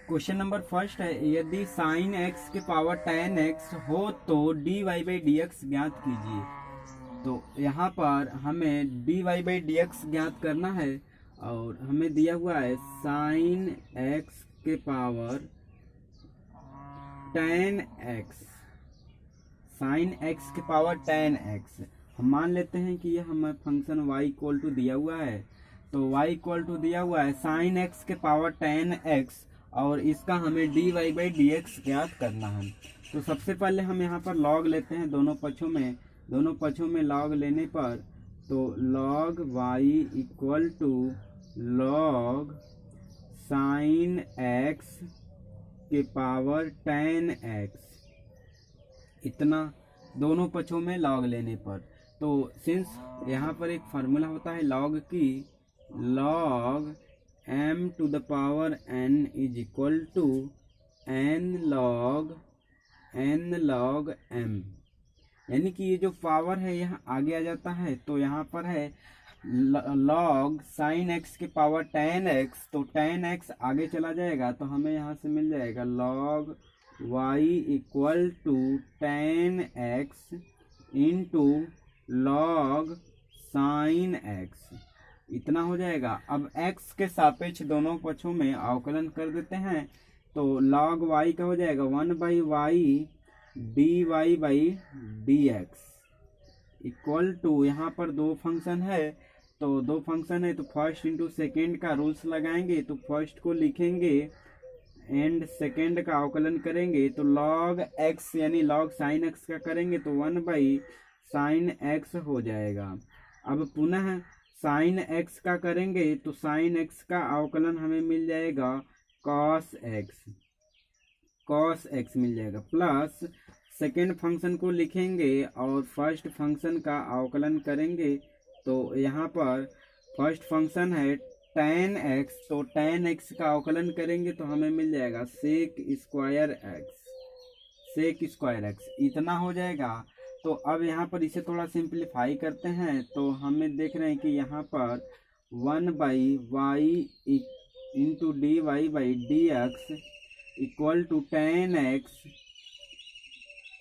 Question number first है, यदि sine x के पावर टेन एक्स हो तो d y by d x ज्ञात कीजिए। तो यहाँ पर हमें d y by d x ज्ञात करना है और हमें दिया हुआ है साइन एक्स के power ten x, sine x के पावर टेन एक्स। हम मान लेते हैं कि यह हमें फंक्शन y इक्वल टू दिया हुआ है, तो y इक्वल टू दिया हुआ है साइन एक्स के पावर टेन एक्स और इसका हमें d y by d x ज्ञात करना है। तो सबसे पहले हम यहाँ पर लॉग लेते हैं दोनों पक्षों में लॉग लेने पर, तो log y equal to log sine x के पावर टेन एक्स, इतना दोनों पक्षों में लॉग लेने पर। तो सिंस यहाँ पर एक फार्मूला होता है लॉग की, log m to the power n is equal to n log m, यानी कि ये जो पावर है यहाँ आगे आ जाता है। तो यहाँ पर है log साइन x के पावर टेन एक्स, तो टेन एक्स आगे चला जाएगा तो हमें यहाँ से मिल जाएगा log y equal to ten x into log sine x, इतना हो जाएगा। अब x के सापेक्ष दोनों पक्षों में अवकलन कर देते हैं, तो log y का हो जाएगा one by y d y by d x equal to, यहाँ पर दो फंक्शन है तो फर्स्ट इंटू सेकेंड का रूल्स लगाएंगे, तो फर्स्ट को लिखेंगे एंड सेकेंड का अवकलन करेंगे, तो log x यानी log साइन x का करेंगे तो वन बाई साइन x हो जाएगा। अब पुनः साइन x का करेंगे तो साइन x का अवकलन हमें मिल जाएगा cos x मिल जाएगा, प्लस सेकेंड फंक्शन को लिखेंगे और फर्स्ट फंक्शन का अवकलन करेंगे। तो यहाँ पर फर्स्ट फंक्शन है tan x, तो tan x का अवकलन करेंगे तो हमें मिल जाएगा सेक स्क्वायर एक्स, इतना हो जाएगा। तो अब यहाँ पर इसे थोड़ा सिंप्लीफाई करते हैं, तो हमें देख रहे हैं कि यहाँ पर one by y into d y by d x equal to ten x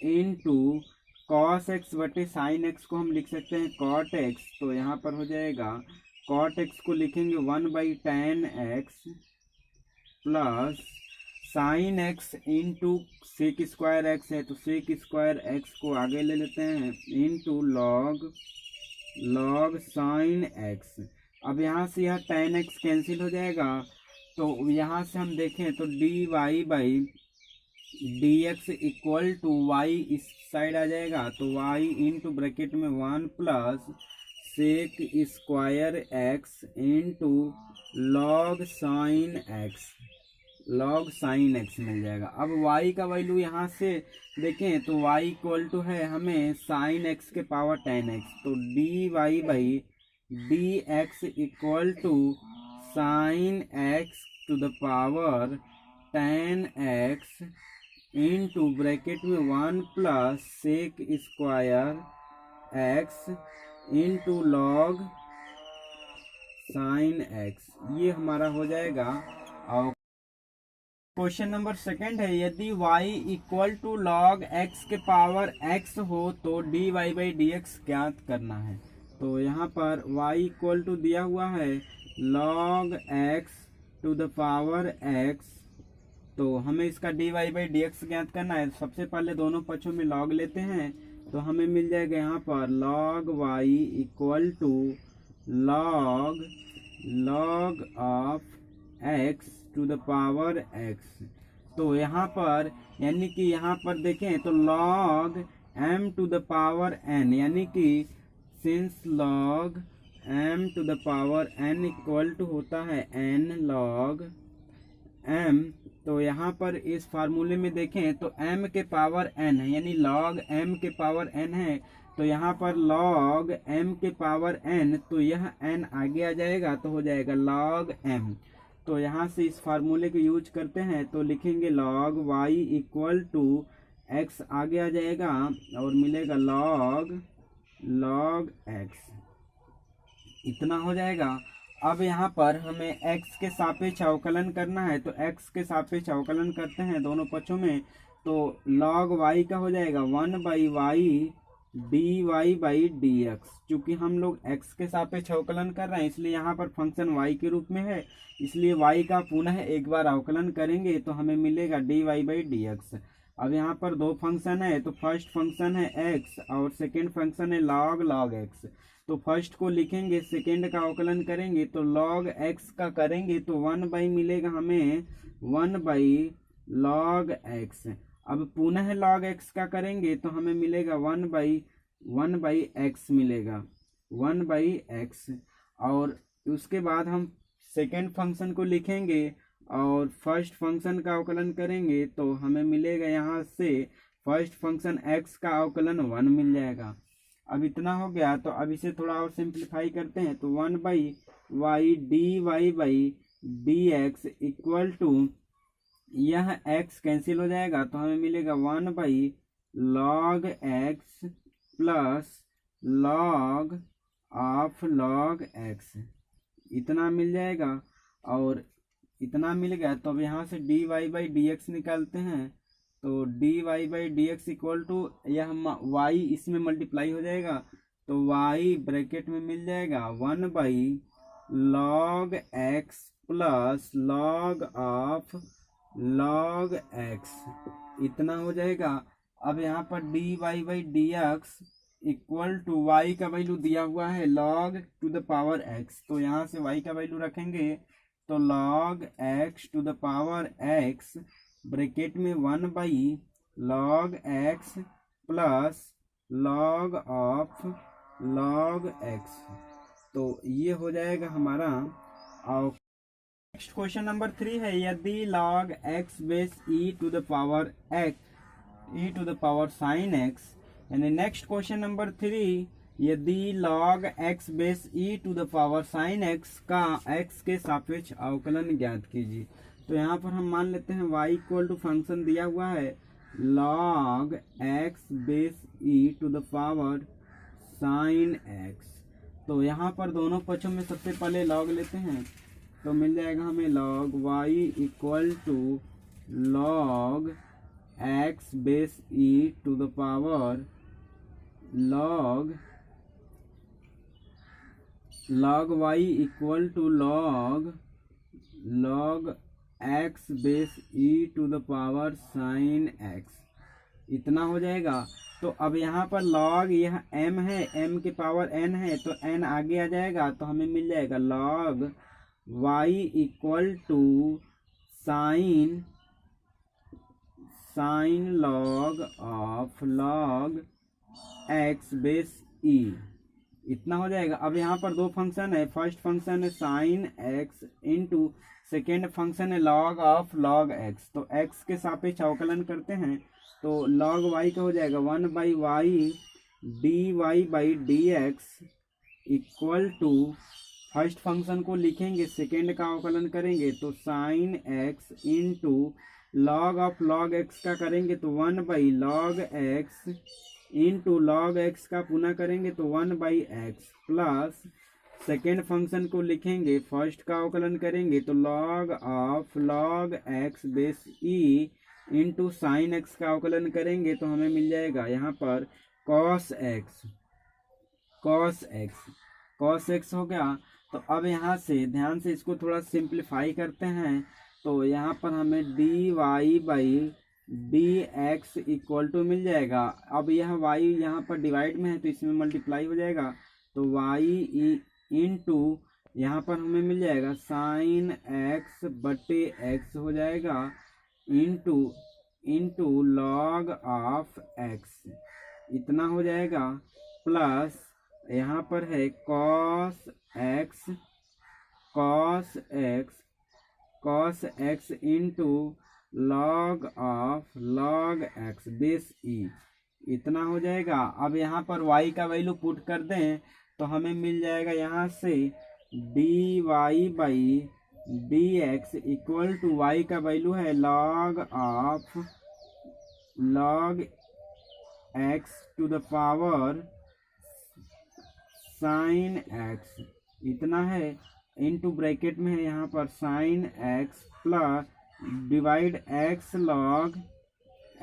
into cos x बटे साइन एक्स को हम लिख सकते हैं कॉट एक्स, तो यहाँ पर हो जाएगा कॉट एक्स को लिखेंगे one by ten x plus sine x into sec square x है तो सेक स्क्वायर एक्स को आगे ले लेते हैं इंटू लॉग साइन एक्स। अब यहाँ से यह टेन एक्स कैंसिल हो जाएगा, तो यहाँ से हम देखें तो d y by d x equal to y इस साइड आ जाएगा, तो वाई इंटू ब्रैकेट में one plus sec square x into log sine x मिल जाएगा। अब y का वैल्यू यहाँ से देखें तो y इक्वल टू है हमें साइन एक्स के पावर टेन एक्स, तो d y by d x equal to sine x to the power ten x into bracket में one plus sec square x into log sine x, ये हमारा हो जाएगा। और क्वेश्चन नंबर सेकंड है, यदि y equal to log x के power x हो तो d y by d x ज्ञात करना है। तो यहाँ पर y इक्वल टू दिया हुआ है log x to the power x, तो हमें इसका d y by d x ज्ञात करना है। सबसे पहले दोनों पक्षों में लॉग लेते हैं, तो हमें मिल जाएगा यहाँ पर log y equal to log of x to the power x। तो यहाँ पर यानी कि यहाँ पर देखें तो log m to the power n, यानी कि since log m to the power n equal to होता है n log m, तो यहाँ पर इस फार्मूले में देखें तो m के पावर n है, यानी log m के पावर n है, तो यहाँ पर log m के पावर n, तो यह n आगे आ जाएगा तो हो जाएगा log m। तो यहाँ से इस फार्मूले को यूज करते हैं तो लिखेंगे log y equal to x आगे आ जाएगा और मिलेगा log x, इतना हो जाएगा। अब यहाँ पर हमें x के सापेक्ष अवकलन करना है, तो x के सापेक्ष अवकलन करते हैं दोनों पक्षों में। तो log y का हो जाएगा 1/y dy/dx। चूंकि हम लोग x के सापेक्ष अवकलन कर रहे हैं इसलिए यहाँ पर फंक्शन y के रूप में है, इसलिए y का पुनः एक बार अवकलन करेंगे तो हमें मिलेगा dy/dx। अब यहाँ पर दो फंक्शन है, तो फर्स्ट फंक्शन है x और सेकेंड फंक्शन है log x। तो फर्स्ट को लिखेंगे, सेकेंड का अवकलन करेंगे तो log x का करेंगे तो 1 मिलेगा हमें 1/log x। अब पुनः log x का करेंगे तो हमें मिलेगा 1/x मिलेगा 1/x। और उसके बाद हम सेकेंड फंक्शन को लिखेंगे और फर्स्ट फंक्शन का अवकलन करेंगे तो हमें मिलेगा यहाँ से फर्स्ट फंक्शन x का अवकलन 1 मिल जाएगा। अब इतना हो गया, तो अब इसे थोड़ा और सिंप्लीफाई करते हैं तो 1/y dy/dx इक्वल टू यह x कैंसिल हो जाएगा तो हमें मिलेगा 1/log x plus log of log x, इतना मिल जाएगा। और इतना मिल गया तो अब यहाँ से dy/dx निकालते हैं, तो dy/dx इक्वल टू यह y इसमें मल्टीप्लाई हो जाएगा तो y ब्रैकेट में मिल जाएगा 1/log x plus log of log x, इतना हो जाएगा। अब यहाँ पर dy/dx इक्वल टू y का वैल्यू दिया हुआ है log to the power x, तो यहाँ से y का वैल्यू रखेंगे तो log x to the power x bracket में 1/log x plus log of log x, तो ये हो जाएगा हमारा। और नेक्स्ट क्वेश्चन नंबर 3 है, यदि log x base e to the power sin x। यानी नेक्स्ट क्वेश्चन नंबर 3, यदि log x base e to the power sin x का x के सापेक्ष अवकलन ज्ञात कीजिए। तो यहाँ पर हम मान लेते हैं y इक्वल टू फंक्शन दिया हुआ है log x base e to the power sin x। तो यहाँ पर दोनों पक्षों में सबसे पहले log लेते हैं तो मिल जाएगा हमें log y equal to log x base e to the power log y equal to log x base e to the power sin x, इतना हो जाएगा। तो अब यहाँ पर log यह m है, m के पावर n है तो n आगे आ जाएगा तो हमें मिल जाएगा log y equal to sin log of log x base e, इतना हो जाएगा। अब यहाँ पर दो फंक्शन है, फर्स्ट फंक्शन है sin x into second function है log ऑफ log x। तो x के सापेक्ष अवकलन करते हैं तो log y का हो जाएगा 1/y dy/dx equal to first function को लिखेंगे, सेकेंड का अवकलन करेंगे तो sin x into log of log x का करेंगे तो 1/log x into log x का पुनः करेंगे तो 1/x प्लस सेकेंड फंक्शन को लिखेंगे, फर्स्ट का अवकलन करेंगे तो log of log x base e into sine x का अवकलन करेंगे तो हमें मिल जाएगा यहाँ पर cos x हो गया। तो अब यहाँ से ध्यान से इसको थोड़ा सिंप्लीफाई करते हैं तो यहाँ पर हमें dy/dx इक्वल टू मिल जाएगा। अब यह y यहाँ पर डिवाइड में है तो इसमें मल्टीप्लाई हो जाएगा तो y इंटू यहाँ पर हमें मिल जाएगा sin x/x हो जाएगा इंटू log ऑफ x, इतना हो जाएगा प्लस यहाँ पर है cos x into log of log x base e, इतना हो जाएगा। अब यहाँ पर y का वैल्यू पुट कर दें तो हमें मिल जाएगा यहाँ से dy/dx इक्वल टू y का वैल्यू है log of log x to the power sin x, इतना है इनटू ब्रैकेट में है यहाँ पर sine x plus divide x log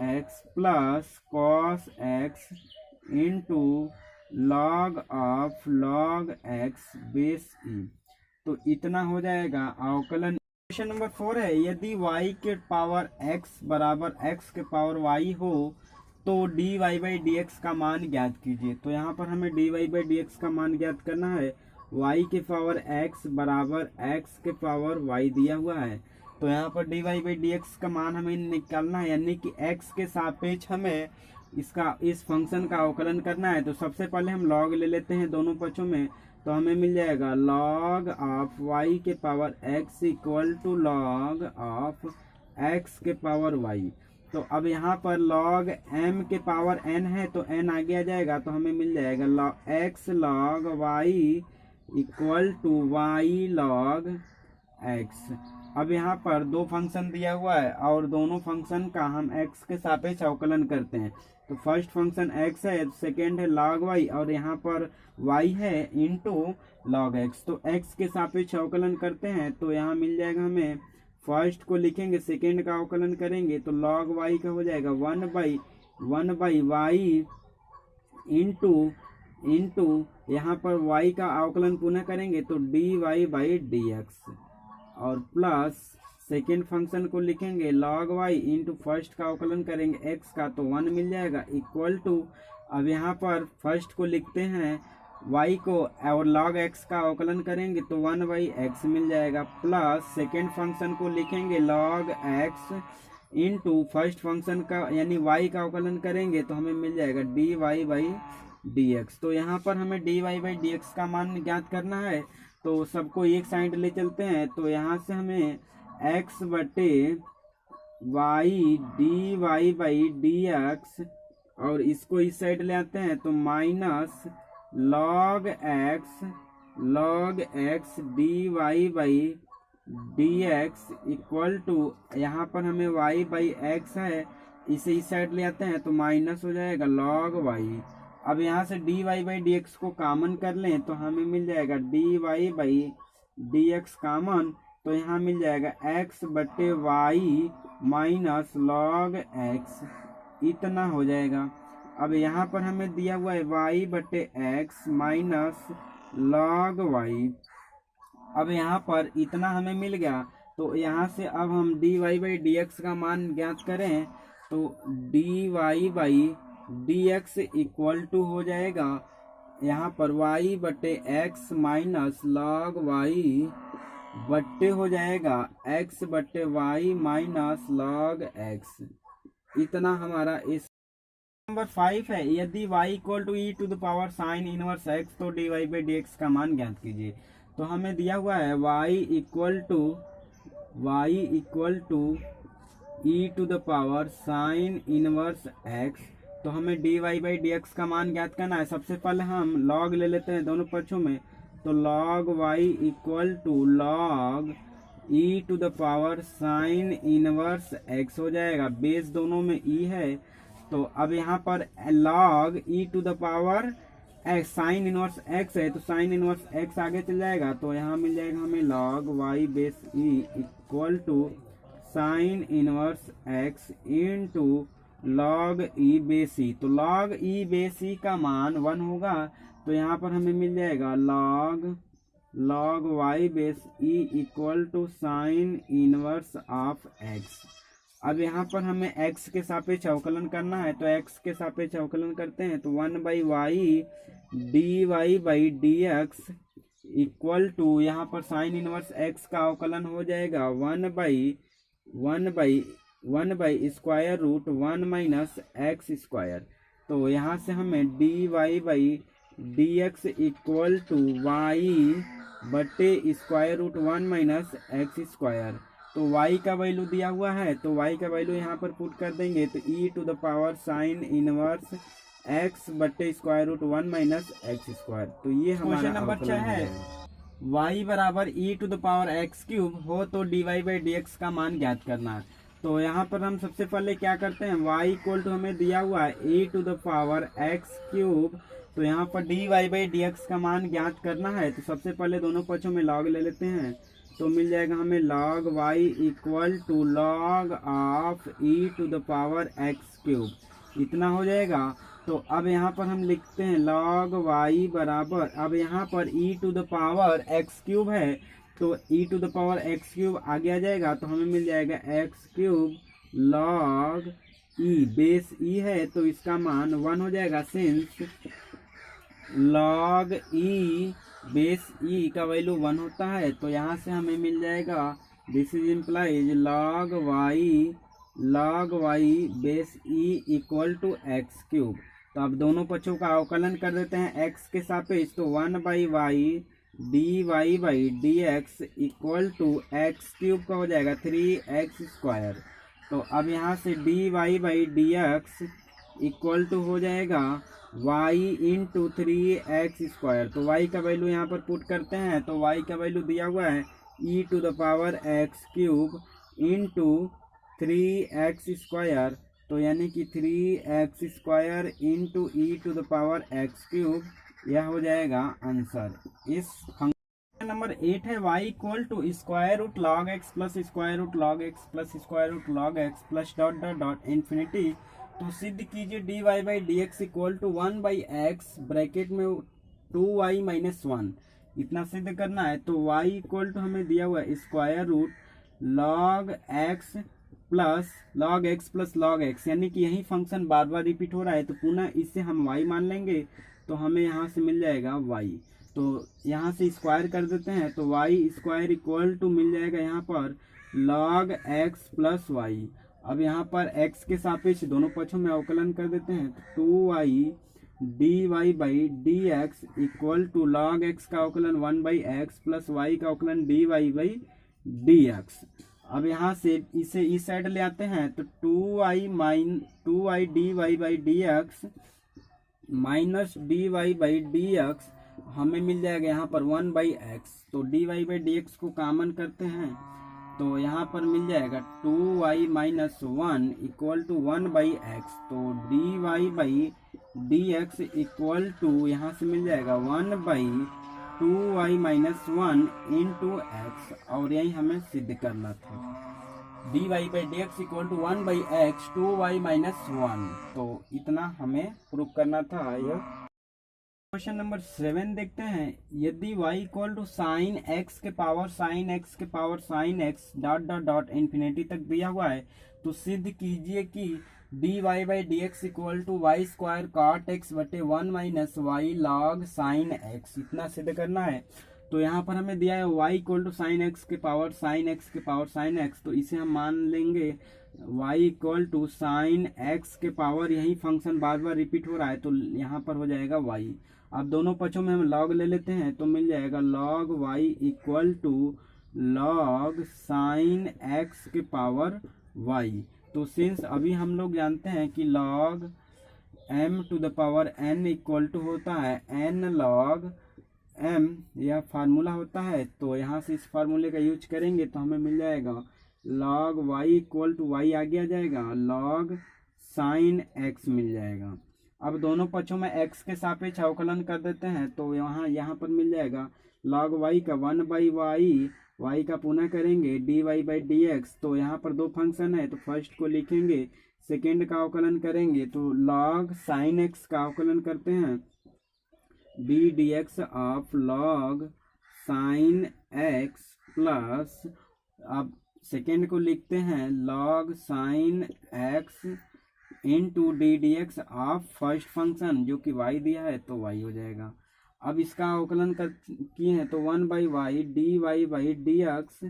x plus cos x into log of log x base e. तो इतना हो जाएगा अवकलन। क्वेश्चन नंबर 4 है, यदि y के पावर x बराबर x के पावर y हो तो dy बाई डी एक्स का मान ज्ञात कीजिए। तो यहाँ पर हमें dy बाई डी एक्स का मान ज्ञात करना है। y के पावर x बराबर x के पावर y दिया हुआ है, तो यहाँ पर dy बाई डी एक्स का मान हमें निकालना है, यानी कि x के सापेक्ष हमें इस फंक्शन का अवकलन करना है। तो सबसे पहले हम लॉग ले लेते हैं दोनों पक्षों में, तो हमें मिल जाएगा लॉग ऑफ y के power x equal to log of x के पावर y। तो अब यहाँ पर लॉग m के पावर n है तो n आगे आ जाएगा, तो हमें मिल जाएगा x log y equal to y log x। अब यहाँ पर दो फंक्शन दिया हुआ है और दोनों फंक्शन का हम x के सापेक्ष अवकलन करते हैं। तो फर्स्ट फंक्शन x है, सेकेंड है log y और यहाँ पर y है इनटू log x। तो x के सापेक्ष अवकलन करते हैं तो यहाँ मिल जाएगा, हमें फर्स्ट को लिखेंगे सेकेंड का अवकलन करेंगे तो log y का हो जाएगा 1 बाई y इनटू यहाँ पर y का अवकलन पुनः करेंगे तो dy बाई डी एक्स और प्लस सेकेंड फंक्शन को लिखेंगे log y इंटू फर्स्ट का अवकलन करेंगे x का तो 1 मिल जाएगा इक्वल टू, अब यहाँ पर फर्स्ट को लिखते हैं y को और log x का अवकलन करेंगे तो 1 बाई एक्स मिल जाएगा, प्लस सेकेंड फंक्शन को लिखेंगे log x into first function का यानी y का अवकलन करेंगे तो हमें मिल जाएगा dy बाई डी एक्स। तो यहाँ पर हमें dy बाई डी एक्स का मान ज्ञात करना है, तो सबको एक साइड ले चलते हैं। तो यहाँ से हमें x बटे y dy by d x और इसको इस साइड ले आते हैं तो minus log x dy by d x equal to, यहाँ पर हमें y बाई एक्स है, इसे इस साइड ले आते हैं तो माइनस हो जाएगा log y। अब यहाँ से dy बाई डी एक्स को कॉमन कर लें तो हमें मिल जाएगा dy by d x common, तो यहाँ मिल जाएगा x बटे y माइनस log x, इतना हो जाएगा। अब यहाँ पर हमें दिया हुआ है y बटे x माइनस log y। अब यहाँ पर इतना हमें मिल गया, तो यहाँ से अब हम dy बाई डी एक्स का मान ज्ञात करें तो dy by d x equal to हो जाएगा यहाँ पर y बटे x माइनस log y बट्टे हो जाएगा x बटे y माइनस log x। इतना हमारा इस नंबर 5 है, यदि y equal to e to the power sine inverse x तो dy बाई डी एक्स का मान ज्ञात कीजिए। तो हमें दिया हुआ है y equal to e to the power sine inverse x, तो हमें dy बाई डी एक्स का मान ज्ञात करना है। सबसे पहले हम log ले लेते हैं दोनों पक्षों में, तो log y equal to log e to the power sine inverse x हो जाएगा, बेस दोनों में e है। तो अब यहाँ पर log e to the power sine inverse x है तो साइन इनवर्स x आगे चल जाएगा, तो यहाँ मिल जाएगा हमें log y base e equal to sine inverse x into log e base e। तो log e बेस e का मान 1 होगा, तो यहाँ पर हमें मिल जाएगा log y base e equal to sine inverse of x। अब यहाँ पर हमें x के सापेक्ष अवकलन करना है, तो x के सापेक्ष अवकलन करते हैं तो 1 by y dy by d x equal to, यहाँ पर साइन इनवर्स x का अवकलन हो जाएगा 1 by square root 1 minus x square. तो यहाँ से हमें dy by d x equal to y बटे square root 1 minus x square. तो y का वैल्यू दिया हुआ है तो y का वैल्यू यहाँ पर पुट कर देंगे तो e to the power sine inverse x बटे square root 1 minus x square. तो ये हमारा नंबर 6 है, y बराबर e to the power x cube हो तो dy बाई डी एक्स का मान ज्ञात करना है। तो यहाँ पर हम सबसे पहले क्या करते हैं, y इक्वल टू हमें दिया हुआ है e to the power x cube तो यहाँ पर d y by d x का मान ज्ञात करना है। तो सबसे पहले दोनों पक्षों में लॉग ले लेते हैं, तो मिल जाएगा हमें log y equal to log of e to the power x cube, इतना हो जाएगा। तो अब यहाँ पर हम लिखते हैं log y बराबर, अब यहाँ पर e to the power x cube है, तो e to the power x cube आगे आ जाएगा, तो हमें मिल जाएगा x cube log e, base e है तो इसका मान 1 हो जाएगा, since log e base e का वैल्यू 1 होता है। तो यहाँ से हमें मिल जाएगा this is implies log y base e equal to x cube. तो अब दोनों पक्षों का अवकलन कर देते हैं x के सापेक्ष, तो 1 by y d y by d x equal to x cube का हो जाएगा 3x स्क्वायर। तो अब यहाँ से d y by d x equal to हो जाएगा y इंटू 3x स्क्वायर। तो y का वैल्यू यहाँ पर पुट करते हैं, तो y का वैल्यू दिया हुआ है e to the power x cube into 3x square, तो यानी कि 3x square into e to the power x cube, यह हो जाएगा आंसर। इस फंक्शन नंबर 8 है y equal to square root log x plus square root log x plus square root log x plus dot dot dot infinity. तो सिद्ध कीजिए d y by d x equal to 1 by x bracket में 2y minus 1, इतना सिद्ध करना है। तो y equal to हमें दिया हुआ है square root log x plus log x, यानी कि यही फंक्शन बार बार रिपीट हो रहा है, तो पुनः इससे हम y मान लेंगे, तो हमें यहाँ से मिल जाएगा y। तो यहाँ से स्क्वायर कर देते हैं, तो y स्क्वायर इक्वल टू मिल जाएगा यहाँ पर log x प्लस वाई। अब यहाँ पर x के सापेक्ष दोनों पक्षों में अवकलन कर देते हैं, तो 2y d y by d x equal to log x का अवकलन 1 बाई एक्स प्लस वाई का अवकलन d y by d x. अब यहाँ से इसे इस साइड ले आते हैं, तो 2y d y by d x minus d y by d x हमें मिल जाएगा यहाँ पर 1 बाई एक्स। तो d y by d x को कॉमन करते हैं, तो यहाँ पर मिल जाएगा 2y minus 1 equal to 1 by x. तो d y by d x equal to यहाँ से मिल जाएगा 1 by 2y minus 1 into x, और यही हमें सिद्ध करना था। D y by d x equal to 1 by x 2y minus 1, तो इतना हमें प्रूव करना था। यह क्वेश्चन नंबर 7 देखते हैं। यदि y equal to sine x के पावर साइन एक्स के power sine x dot dot dot infinity तक दिया हुआ है, तो सिद्ध कीजिए कि d y by d x equal to y square cot x बटे 1 minus y log sine x, इतना सिद्ध करना है। तो यहाँ पर हमें दिया है y equal to sine x के पावर साइन एक्स के पावर साइन एक्स, तो इसे हम मान लेंगे y equal to sine x के पावर, यही फंक्शन बार बार रिपीट हो रहा है, तो यहाँ पर हो जाएगा y। अब दोनों पक्षों में हम लॉग ले लेते हैं, तो मिल जाएगा log y equal to log sine x के पावर y। तो सिंस अभी हम लोग जानते हैं कि log m to the power n equal to होता है n log m, यह फार्मूला होता है, तो यहाँ से इस फार्मूले का यूज करेंगे, तो हमें मिल जाएगा log y equal to y आगे आ जाएगा log साइन x मिल जाएगा। अब दोनों पक्षों में x के सापेक्ष अवकलन कर देते हैं, तो यहाँ पर मिल जाएगा log y का 1 बाई y का पुनः करेंगे d y by d x. तो यहाँ पर दो फंक्शन है, तो फर्स्ट को लिखेंगे, सेकेंड का अवकलन करेंगे, तो log साइन एक्स का अवकलन करते हैं D d x of log sine x plus, अब सेकेंड को लिखते हैं log sine x into D d x of first function जो कि y दिया है, तो y हो जाएगा। अब इसका अवकलन किए हैं, तो 1 by y d y by d x,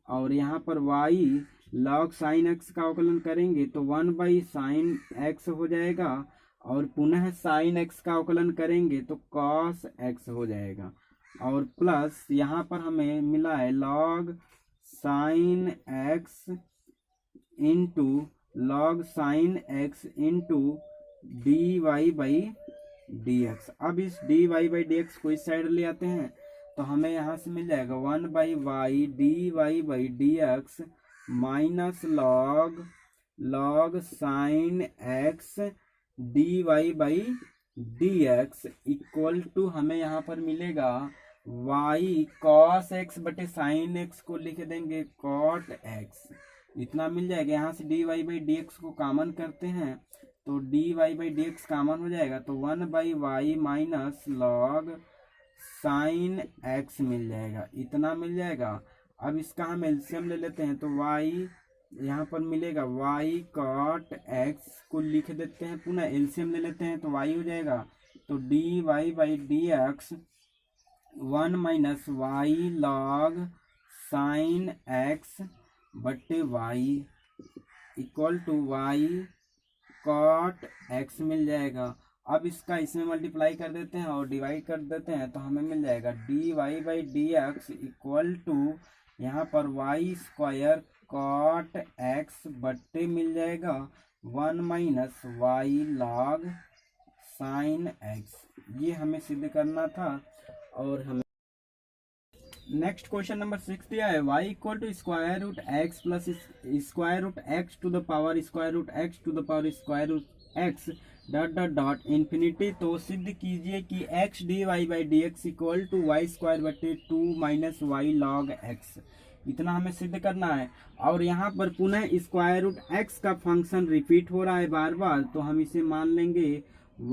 और यहाँ पर y log साइन एक्स का अवकलन करेंगे, तो 1 बाई साइन एक्स हो जाएगा, और पुनः साइन एक्स का अवकलन करेंगे तो cos x हो जाएगा, और प्लस यहाँ पर हमें मिला है log sine x into log sine x into d y by d x. अब इस d y by d x को इस साइड ले आते हैं, तो हमें यहाँ से मिल जाएगा 1 by y d y by d x minus log sine x d y by dx equal to हमें यहाँ पर मिलेगा y cos x बटे साइन x को लिख देंगे cot x, इतना मिल जाएगा। यहाँ से dy बाई dx को कॉमन करते हैं तो dy बाई dx कॉमन हो जाएगा, तो 1 by y minus log sine x मिल जाएगा, इतना मिल जाएगा। अब इसका हम एलसीएम ले लेते हैं तो y यहाँ पर मिलेगा y cot x को लिख देते हैं, पुनः एलसीएम ले लेते हैं तो y हो जाएगा, तो dy by dx 1 minus y log sine x बटे y equal to y cot x मिल जाएगा। अब इसका इसमें मल्टीप्लाई कर देते हैं और डिवाइड कर देते हैं तो हमें मिल जाएगा dy by dx equal to यहाँ पर y स्क्वायर कॉट x बट्टे मिल जाएगा 1 minus y log sine x। ये हमें सिद्ध करना था। और हमें नेक्स्ट क्वेश्चन नंबर 6 दिया है y equal to square root x plus square root x to the power square root x to the power square root x dot dot dot infinity. तो सिद्ध कीजिए कि x dy by dx equal to y square बटे 2 minus y log x, इतना हमें सिद्ध करना है। और यहाँ पर पुनः स्क्वायर रूट x का फंक्शन रिपीट हो रहा है बार बार, तो हम इसे मान लेंगे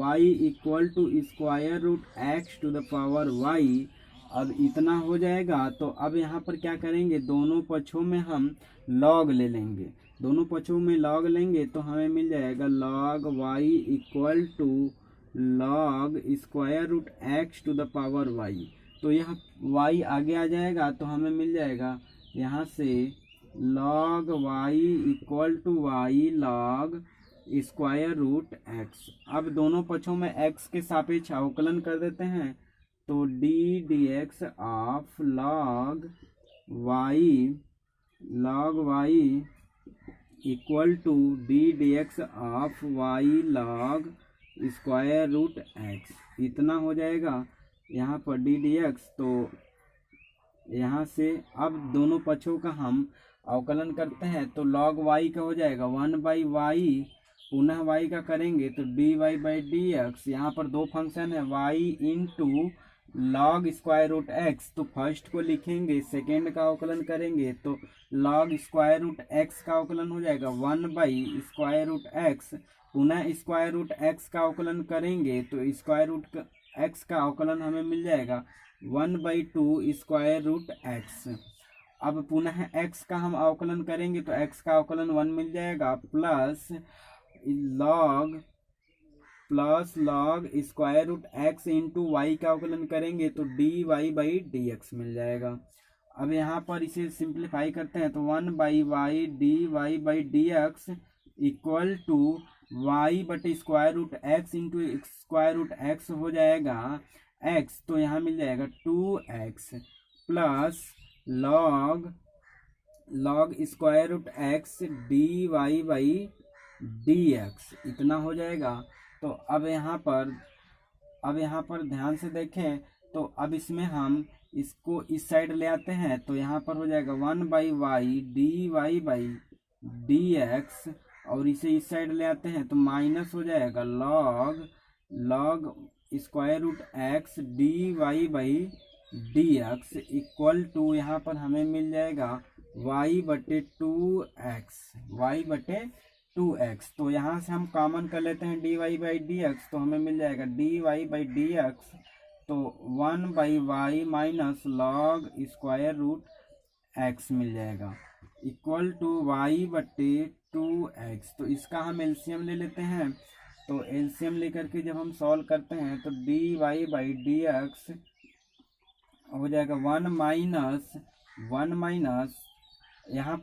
y equal to square root x to the power y। अब इतना हो जाएगा, तो अब यहाँ पर क्या करेंगे, दोनों पक्षों में हम लॉग ले लेंगे, दोनों पक्षों में लॉग लेंगे तो हमें मिल जाएगा log y equal to log square root x to the power y। तो यह y आगे आ जाएगा तो हमें मिल जाएगा यहाँ से log y equal to y log square root x। अब दोनों पक्षों में x के सापेक्ष अवकलन कर देते हैं तो dx of log y equal to dx of y log square root x, इतना हो जाएगा यहाँ पर dx। तो यहाँ से अब दोनों पक्षों का हम अवकलन करते हैं तो log y का हो जाएगा 1 बाई वाई, पुनः y का करेंगे तो dy बाई dx। यहाँ पर दो फंक्शन है y into log square root x, तो फर्स्ट को लिखेंगे, सेकेंड का अवकलन करेंगे तो लॉग स्क्वायर रूट x का अवकलन हो जाएगा 1 बाई स्क्वायर रूट x, पुनः स्क्वायर रूट x का अवकलन करेंगे तो स्क्वायर रूट x का अवकलन हमें मिल जाएगा 1 बाई 2 स्क्वायर रूट x। अब पुनः x का हम अवकलन करेंगे तो x का अवकलन 1 मिल जाएगा, plus log square root x into y का अवकलन करेंगे तो dy बाई dx मिल जाएगा। अब यहाँ पर इसे सिंप्लीफाई करते हैं तो 1 by y dy by dx equal to y बटे square root x into square root x हो जाएगा x, तो यहाँ मिल जाएगा 2x plus log square root x dy by dx, इतना हो जाएगा। तो अब यहाँ पर ध्यान से देखें तो अब इसमें हम इसको इस साइड ले आते हैं तो यहाँ पर हो जाएगा 1 by y dy by dx, और इसे इस साइड ले आते हैं तो माइनस हो जाएगा log square root x dy by dx equal to यहाँ पर हमें मिल जाएगा y बटे 2x। तो यहाँ से हम कॉमन कर लेते हैं dy बाई dx, तो हमें मिल जाएगा dy बाई dx तो 1 by y minus log square root x मिल जाएगा इक्वल टू y बटे 2x। तो इसका हम एलसीएम ले लेते हैं, तो एलसीएम लेकर के जब हम सॉल्व करते हैं तो dy बाई dx हो जाएगा 1 माइनस यहाँ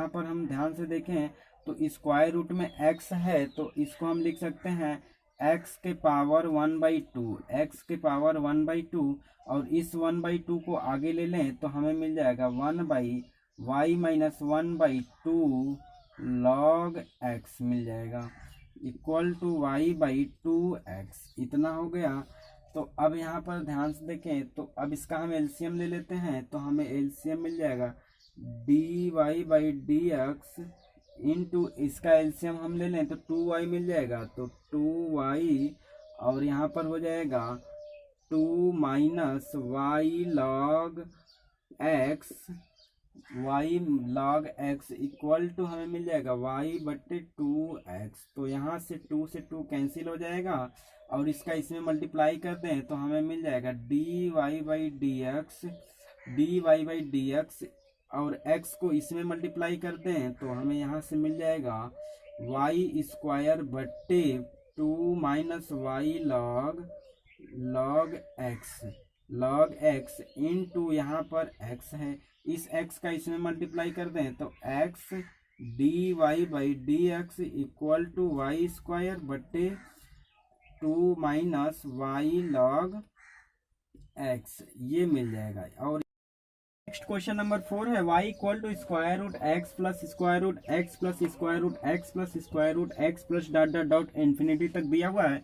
पर हम ध्यान से देखें तो स्क्वायर रूट में x है तो इसको हम लिख सकते हैं x के पावर 1 बाई 2, और इस 1 बाई 2 को आगे ले लें तो हमें मिल जाएगा 1 बाई वाई माइनस 1 बाई 2 लॉग x मिल जाएगा equal to y by 2x, इतना हो गया। तो अब यहाँ पर ध्यान से देखें तो अब इसका हम एलसीएम ले लेते हैं तो हमें एलसीएम मिल जाएगा dy बाई dx इंटू इसका एलसीएम हम ले लें तो 2y मिल जाएगा, तो 2y और यहाँ पर हो जाएगा 2 minus y log x, y log x equal to हमें मिल जाएगा वाई बट्टे 2x। तो यहाँ से 2 से 2 कैंसिल हो जाएगा और इसका इसमें मल्टीप्लाई कर दें तो हमें मिल जाएगा dy बाई डी एक्स और x को इसमें मल्टीप्लाई कर दें तो हमें यहाँ से मिल जाएगा वाई स्क्वायर बट्टे 2 minus y log x into यहाँ पर x है, इस x का इसमें मल्टीप्लाई कर दें तो x dy by d x equal to y square बट्टे 2 माइनस वाई लॉग एक्स, ये मिल जाएगा। और नेक्स्ट क्वेश्चन नंबर 4 है y equal to square root x plus square root x plus square root x plus square root x plus dot dot dot infinity तक दिया हुआ है।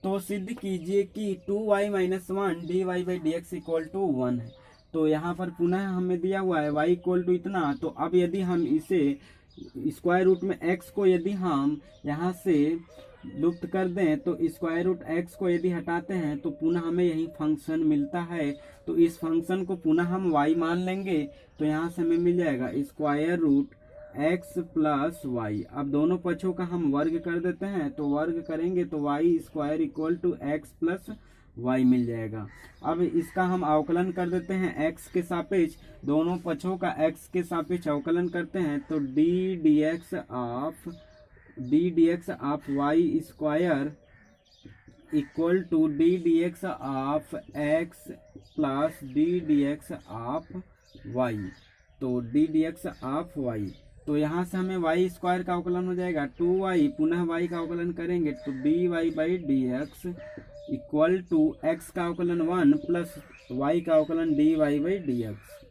तो सिद्ध कीजिए कि 2y minus 1 d y by d x equal to 1 है। तो यहाँ पर पुनः हमें दिया हुआ है y इक्वल टू इतना। तो अब यदि हम इसे स्क्वायर रूट में x को यदि हम यहाँ से लुप्त कर दें तो स्क्वायर रूट एक्स को यदि हटाते हैं तो पुनः हमें यही फंक्शन मिलता है। तो इस फंक्शन को पुनः हम y मान लेंगे तो यहाँ से हमें मिल जाएगा square root x plus y. अब दोनों पक्षों का हम वर्ग कर देते हैं तो वर्ग करेंगे तो y square equal to x plus y मिल जाएगा। अब इसका हम अवकलन कर देते हैं x के सापेक्ष, दोनों पक्षों का x के सापेक्ष अवकलन करते हैं तो d d x of y square equal to d d x of x plus d d x of y. तो d d x of y, तो यहाँ से हमें वाई स्क्वायर का अवकलन हो जाएगा 2y, पुनः y का अवकलन करेंगे तो d y by d x equal to x का अवकलन 1 प्लस y का अवकलन d y by d x.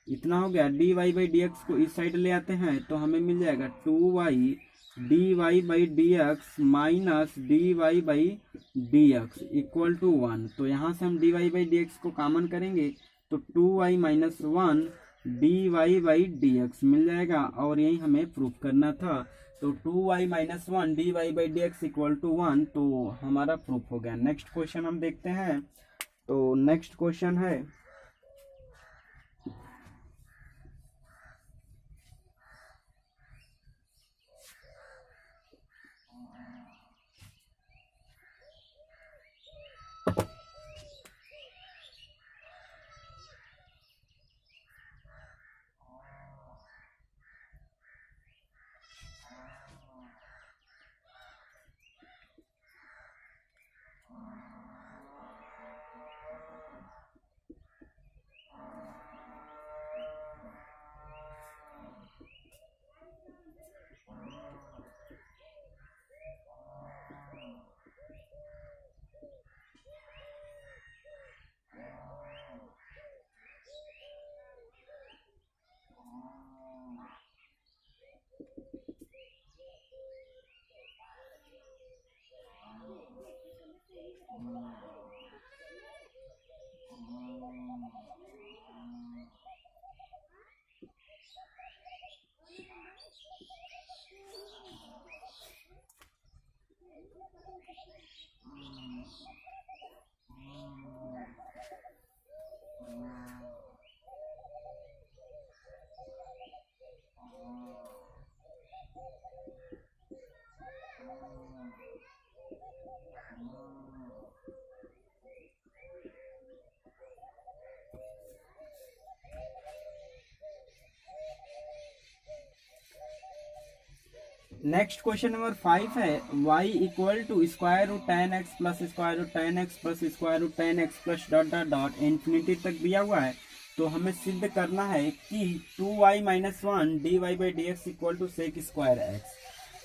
इतना हो गया। D y by d x को इस साइड ले आते हैं तो हमें मिल जाएगा 2y d y by d x minus d y by d x equal to 1। तो यहाँ से हम d y by d x को कॉमन करेंगे तो 2y minus 1 d y by d x मिल जाएगा और यही हमें प्रूफ करना था। तो 2y minus 1 d y by d x equal to 1, तो हमारा प्रूफ हो गया। नेक्स्ट क्वेश्चन हम देखते हैं। तो नेक्स्ट क्वेश्चन है नेक्स्ट क्वेश्चन नंबर 5 है y equal to square root 10x plus square root 10x plus square root 10x plus dot dot dot infinity तक दिया हुआ है। तो हमें सिद्ध करना है कि 2y minus 1 d y by d x equal to sec square x.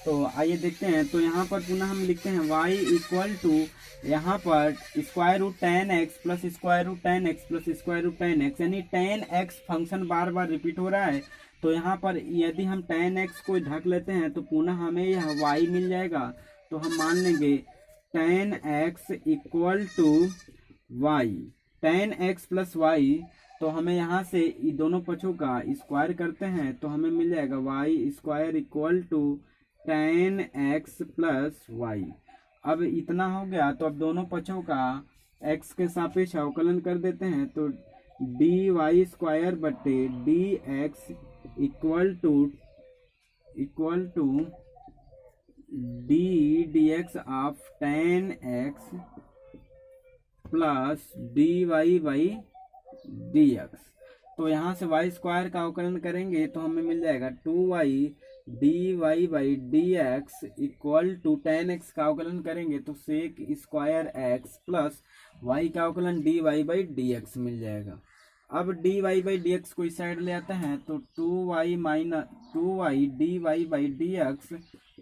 तो आइए देखते हैं। तो यहाँ पर पुनः हम लिखते हैं y इक्वल टू यहाँ पर square root 10x plus square root 10x plus square root 10x, यानी 10x फंक्शन बार बार रिपीट हो रहा है। तो यहाँ पर यदि हम 10x को ढक लेते हैं तो पुनः हमें यह y मिल जाएगा। तो हम मान लेंगे 10x equal to y, 10x plus y। तो हमें यहाँ से दोनों पक्षों का स्क्वायर करते हैं तो हमें मिल जाएगा y square equal to 10x plus y। अब इतना हो गया, तो अब दोनों पक्षों का x के सापेक्ष अवकलन कर देते हैं। तो डी वाई स्क्वायर बटे d x equal to d d x of ten x plus d y by d x. तो यहाँ से वाई स्क्वायर का अवकलन करेंगे तो हमें मिल जाएगा 2y d y by d x equal to ten x का अवकलन करेंगे तो sec square x plus y का अवकलन d y by d x मिल जाएगा। अब d y by d x को इस साइड ले आते हैं तो 2y d y by d x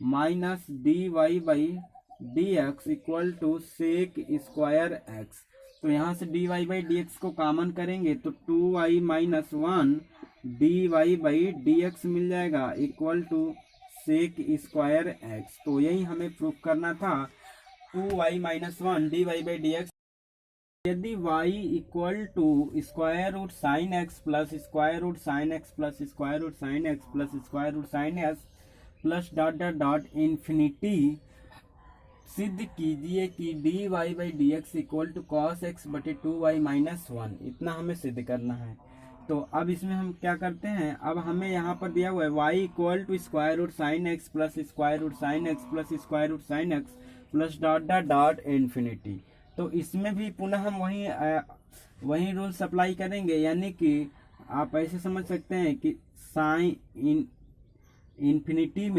minus d y by d x equal to sec square x. तो यहाँ से d y by d x को कॉमन करेंगे तो 2y minus 1 d y by d x मिल जाएगा equal to sec square x. तो यही हमें प्रूफ करना था, 2y minus 1 d y by d x. यदि y equal to square root sine x plus square root sine x plus square root sine x plus square root sine x plus dot dot dot infinity, सिद्ध कीजिए कि d y by d x equal to cos x बटे 2y minus 1। इतना हमें सिद्ध करना है। तो अब इसमें हम क्या करते हैं, अब हमें यहाँ पर दिया हुआ है y equal to square root sine x plus square root sine x plus square root sine x plus dot dot dot infinity. तो इसमें भी पुनः हम वही रूल्स अप्लाई करेंगे, यानी कि आप ऐसे समझ सकते हैं कि साइन इन्फिनिटी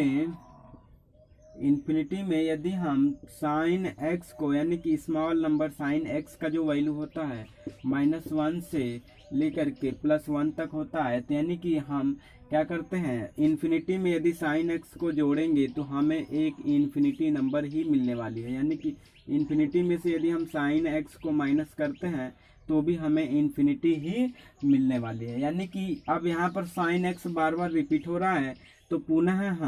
में यदि हम साइन एक्स को, यानी कि स्मॉल नंबर साइन एक्स का जो वैल्यू होता है -1 से लेकर के +1 तक होता है, तो यानी कि हम क्या करते हैं, इन्फिनिटी में यदि साइन एक्स को जोड़ेंगे तो हमें एक इन्फिनिटी नंबर ही मिलने वाली है। यानी कि इन्फिनिटी में से यदि हम साइन एक्स को माइनस करते हैं तो भी हमें इन्फिनिटी ही मिलने वाली है। यानी कि अब यहाँ पर साइन एक्स बार बार रिपीट हो रहा है, तो पुनः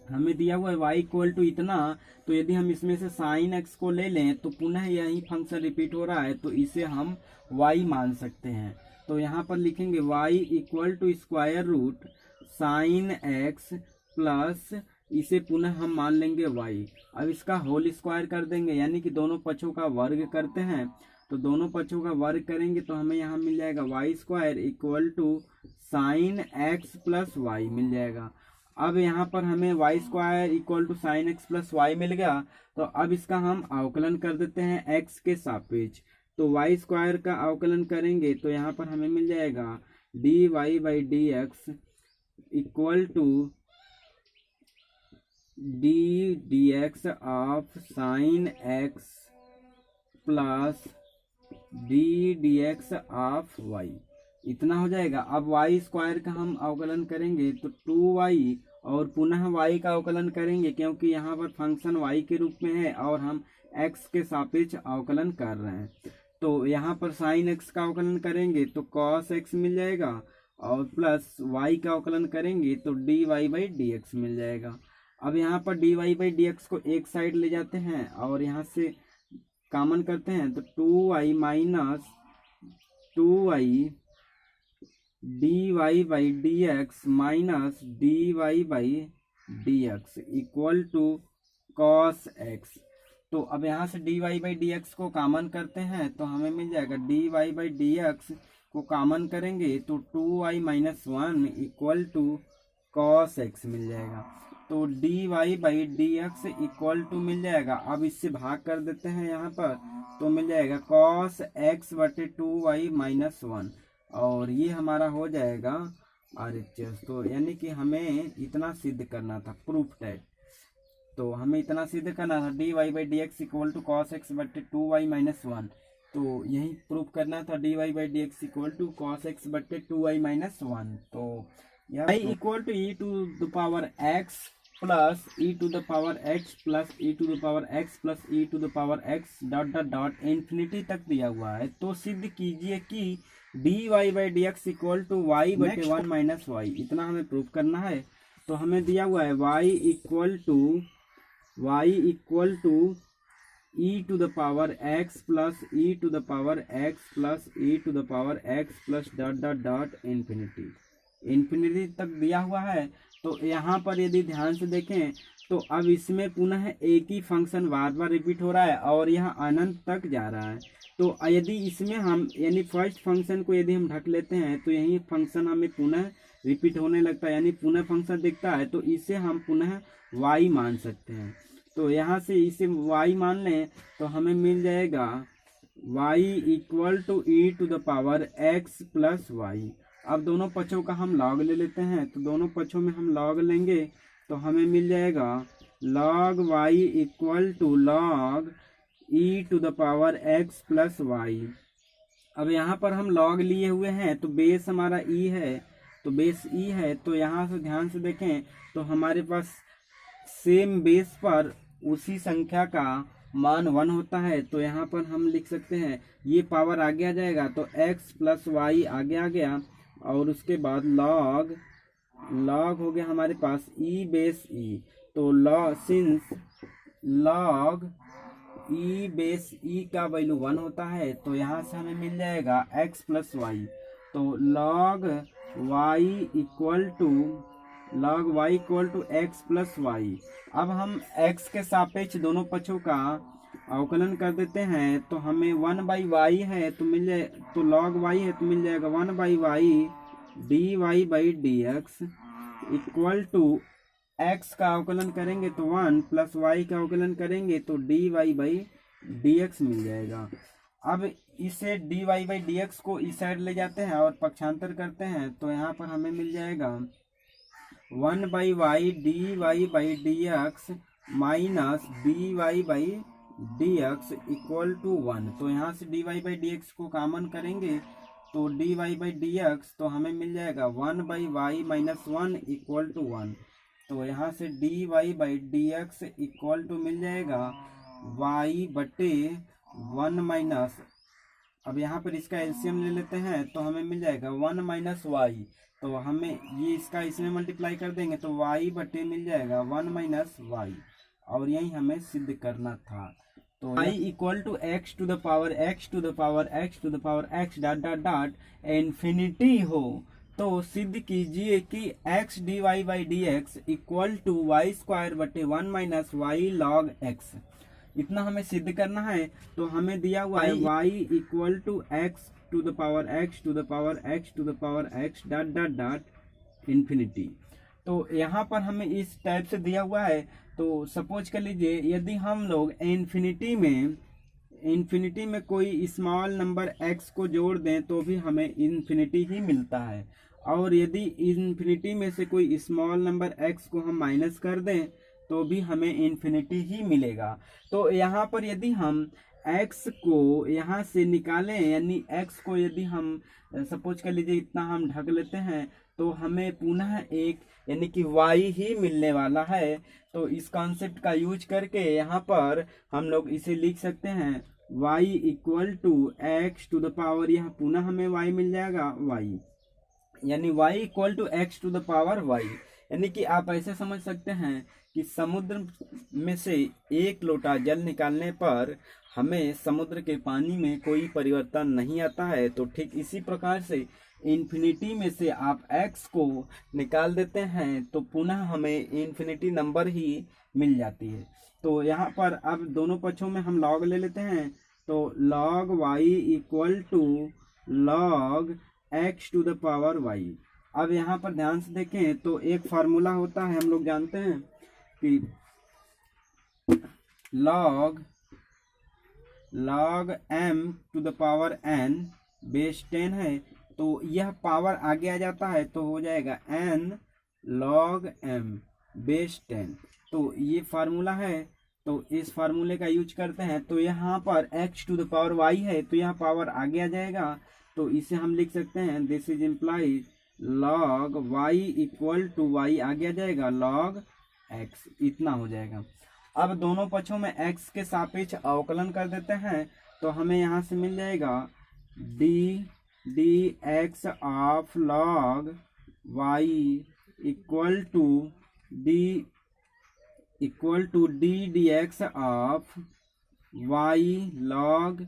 हमें दिया हुआ है y इक्वल टू इतना, तो यदि हम इसमें से साइन एक्स को ले लें तो पुनः यही फंक्शन रिपीट हो रहा है, तो इसे हम y मान सकते हैं। तो यहाँ पर लिखेंगे y equal to square root sine x plus इसे पुनः हम मान लेंगे y। अब इसका होल स्क्वायर कर देंगे, यानी कि दोनों पक्षों का वर्ग करते हैं। तो दोनों पक्षों का वर्ग करेंगे तो हमें यहाँ मिल जाएगा y square equal to sine x plus y मिल जाएगा। अब यहाँ पर हमें y square equal to sine x plus y मिल गया, तो अब इसका हम अवकलन कर देते हैं x के सापेक्ष। तो y स्क्वायर का अवकलन करेंगे तो यहाँ पर हमें मिल जाएगा d y by d x equal to d d x of sine x plus d d x of y. इतना हो जाएगा। अब y स्क्वायर का हम अवकलन करेंगे तो 2y और पुनः y का अवकलन करेंगे, क्योंकि यहाँ पर फंक्शन y के रूप में है और हम x के सापेक्ष अवकलन कर रहे हैं। तो यहाँ पर sin x का अवकलन करेंगे तो cos x मिल जाएगा और प्लस y का अवकलन करेंगे तो dy बाई डी एक्स मिल जाएगा। अब यहाँ पर dy बाई डी एक्स को एक साइड ले जाते हैं और यहाँ से कॉमन करते हैं, तो 2y minus 2y d y by d x minus d y by d x equal to cos x. तो अब यहाँ से d y by d x को कॉमन करते हैं तो हमें मिल जाएगा d y by d x को कॉमन करेंगे तो 2y minus 1 equal to cos x मिल जाएगा। तो d y by d x equal to मिल जाएगा। अब इससे भाग कर देते हैं यहाँ पर, तो मिल जाएगा कॉस एक्स बटे 2y माइनस 1 और ये हमारा हो जाएगा RHS। तो यानी कि हमें इतना सिद्ध करना था, प्रूफ दैट। तो हमें इतना सिद्ध करना था d y by d x equal to cos x बटे 2y माइनस 1। तो यही प्रूफ करना था, d y by d x equal to cos x बटे 2y माइनस 1। तो y equal to e to the power x plus e to the power x plus e to the power x plus e to the power x dot dot dot infinity तक दिया हुआ है। तो सिद्ध कीजिए कि d y by d x equal to y बटे 1 minus Y. इतना हमें प्रूफ करना है। तो हमें दिया हुआ है y equal to e to the power x plus e to the power x plus e to the power x plus dot dot dot infinity तक दिया हुआ है। तो यहाँ पर यदि ध्यान से देखें तो अब इसमें पुनः एक ही फंक्शन बार बार रिपीट हो रहा है और यह अनंत तक जा रहा है। तो यदि इसमें हम यानी फर्स्ट फंक्शन को यदि हम ढक लेते हैं तो यही फंक्शन हमें पुनः रिपीट होने लगता है, यानी पुनः फंक्शन दिखता है, तो इसे हम पुनः y मान सकते हैं। तो यहाँ से इसे y मान लें तो हमें मिल जाएगा y equal to e to the power x plus y. अब दोनों पक्षों का हम लॉग ले लेते हैं, तो दोनों पक्षों में हम लॉग लेंगे तो हमें मिल जाएगा log y equal to log e to the power x plus y. अब यहाँ पर हम लॉग लिए हुए हैं तो बेस हमारा ई है, तो बेस ई है, तो यहाँ से ध्यान से देखें तो हमारे पास सेम बेस पर उसी संख्या का मान 1 होता है। तो यहाँ पर हम लिख सकते हैं ये पावर आगे आ जाएगा तो x प्लस वाई आगे आ गया और उसके बाद लॉग हो गया हमारे पास ई बेस ई। तो log since log e base e का वैल्यू 1 होता है तो यहाँ से हमें मिल जाएगा x प्लस वाई। तो log y equal to x plus y. अब हम x के सापेक्ष दोनों पक्षों का अवकलन कर देते हैं तो हमें 1/y है तो मिल जाए, तो log y है तो मिल जाएगा 1/y dy by dx equal to x का अवकलन करेंगे तो 1 प्लस y का अवकलन करेंगे तो dy बाई dx मिल जाएगा। अब इसे dy बाई dx को इस साइड ले जाते हैं और पक्षांतर करते हैं तो यहाँ पर हमें मिल जाएगा 1/y dy by dx minus dy by dx equal to 1। तो यहाँ से dy बाई dx को कॉमन करेंगे तो dy बाई dx तो हमें मिल जाएगा 1/y माइनस 1 इक्वल टू 1। तो यहाँ से dy by dx equal to मिल जाएगा y बटे 1 माइनस, अब यहाँ पर इसका एलसीएम ले लेते हैं तो हमें मिल जाएगा 1 माइनस वाई। तो हमें ये इसका इसमें मल्टीप्लाई कर देंगे तो y बटे मिल जाएगा 1 माइनस वाई, और यही हमें सिद्ध करना था। तो y equal to x to the power x to the power x to the power x dot dot dot infinity हो तो सिद्ध कीजिए कि x dy by dx equal to y square बटे 1 माइनस वाई लॉग x। इतना हमें सिद्ध करना है। तो हमें दिया हुआ है y equal to x to the power x to the power x to the power x dot dot dot infinity. तो यहाँ पर हमें इस टाइप से दिया हुआ है। तो सपोज कर लीजिए यदि हम लोग इन्फिनिटी में कोई स्मॉल नंबर x को जोड़ दें तो भी हमें इन्फिनिटी ही मिलता है, और यदि इन्फिनिटी में से कोई स्मॉल नंबर x को हम माइनस कर दें तो भी हमें इन्फिनिटी ही मिलेगा। तो यहाँ पर यदि हम x को यहाँ से निकालें, यानी x को यदि हम सपोज कर लीजिए इतना हम ढक लेते हैं तो हमें पुनः एक यानी कि y ही मिलने वाला है। तो इस कॉन्सेप्ट का यूज करके यहाँ पर हम लोग इसे लिख सकते हैं y equal to x to the power, यहाँ पुनः हमें y मिल जाएगा y, यानी y equal to x to the power y। यानी कि आप ऐसे समझ सकते हैं कि समुद्र में से एक लोटा जल निकालने पर हमें समुद्र के पानी में कोई परिवर्तन नहीं आता है। तो ठीक इसी प्रकार से इन्फिनिटी में से आप x को निकाल देते हैं तो पुनः हमें इन्फिनिटी नंबर ही मिल जाती है। तो यहाँ पर अब दोनों पक्षों में हम लॉग ले लेते हैं तो log y equal to log x to the power y। अब यहाँ पर ध्यान से देखें तो एक फार्मूला होता है, हम लोग जानते हैं कि log m to the power n base 10 है। तो यह पावर आगे आ जाता है तो हो जाएगा n log m बेस 10। तो ये फार्मूला है, तो इस फार्मूले का यूज करते हैं। तो यहाँ पर x to the power y है तो यहाँ पावर आगे आ जाएगा, तो इसे हम लिख सकते हैं this is implies log y equal to y आगे आ जाएगा log x, इतना हो जाएगा। अब दोनों पक्षों में x के सापेक्ष अवकलन कर देते हैं तो हमें यहाँ से मिल जाएगा dx of log y equal to d dx of y log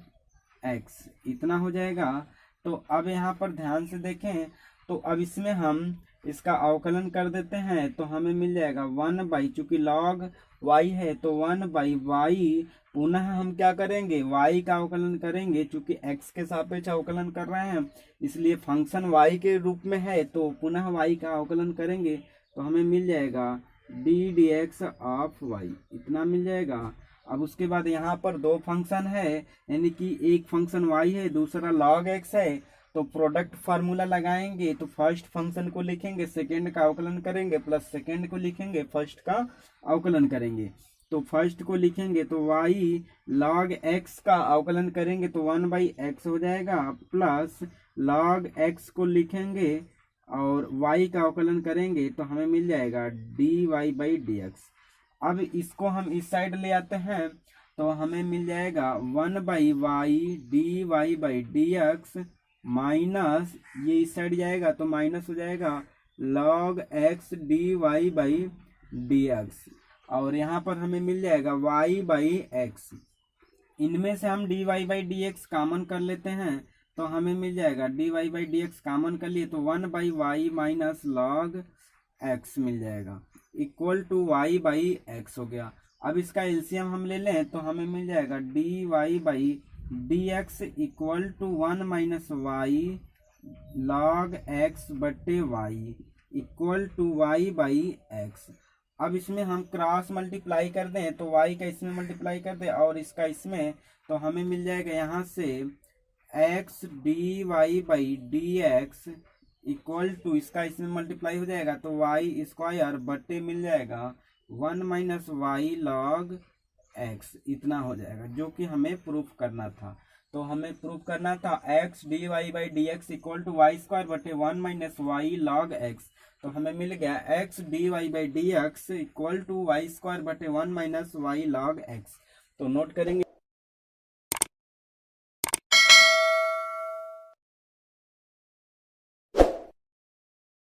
x, इतना हो जाएगा। तो अब यहाँ पर ध्यान से देखें तो अब इसमें हम इसका अवकलन कर देते हैं तो हमें मिल जाएगा 1 चूंकि log y है तो 1/y। पुनः हम क्या करेंगे, y का अवकलन करेंगे, चूंकि x के सापेक्ष अवकलन कर रहे हैं इसलिए फंक्शन y के रूप में है, तो पुनः y का अवकलन करेंगे तो हमें मिल जाएगा d dx ऑफ y, इतना मिल जाएगा। अब उसके बाद यहाँ पर दो फंक्शन है, यानी कि एक फंक्शन y है, दूसरा log x है, तो प्रोडक्ट फार्मूला लगाएंगे तो फर्स्ट फंक्शन को लिखेंगे, सेकेंड का अवकलन करेंगे, प्लस सेकेंड को लिखेंगे, फर्स्ट का अवकलन करेंगे। तो फर्स्ट को लिखेंगे तो y log x का अवकलन करेंगे तो 1/x हो जाएगा, प्लस log x को लिखेंगे और y का अवकलन करेंगे तो हमें मिल जाएगा dy/dx। अब इसको हम इस साइड ले आते हैं तो हमें मिल जाएगा 1/y dy/dx माइनस, ये इस साइड जाएगा तो माइनस हो जाएगा log x dy/dx, और यहाँ पर हमें मिल जाएगा y/x। इनमें से हम dy/dx कॉमन कर लेते हैं तो हमें मिल जाएगा dy/dx कॉमन कर लिए तो 1/y माइनस log x मिल जाएगा इक्वल टू y/x हो गया। अब इसका एलसीएम हम ले लें तो हमें मिल जाएगा dy/dx equal to 1 minus y log x बटे y इक्वल टू y/x। अब इसमें हम क्रॉस मल्टीप्लाई कर दें तो y का इसमें मल्टीप्लाई कर दें और इसका इसमें, तो हमें मिल जाएगा यहाँ से x dy/dx इक्वल टू इसका इसमें मल्टीप्लाई हो जाएगा तो y स्क्वायर बटे मिल जाएगा 1 माइनस y log x, इतना हो जाएगा, जो कि हमें प्रूफ करना था। तो हमें प्रूफ करना था x dy/dx equal to y square बटे 1 माइनस y log x, तो हमें मिल गया x dy/dx equal to y square बटे 1 माइनस y log x। तो नोट करेंगे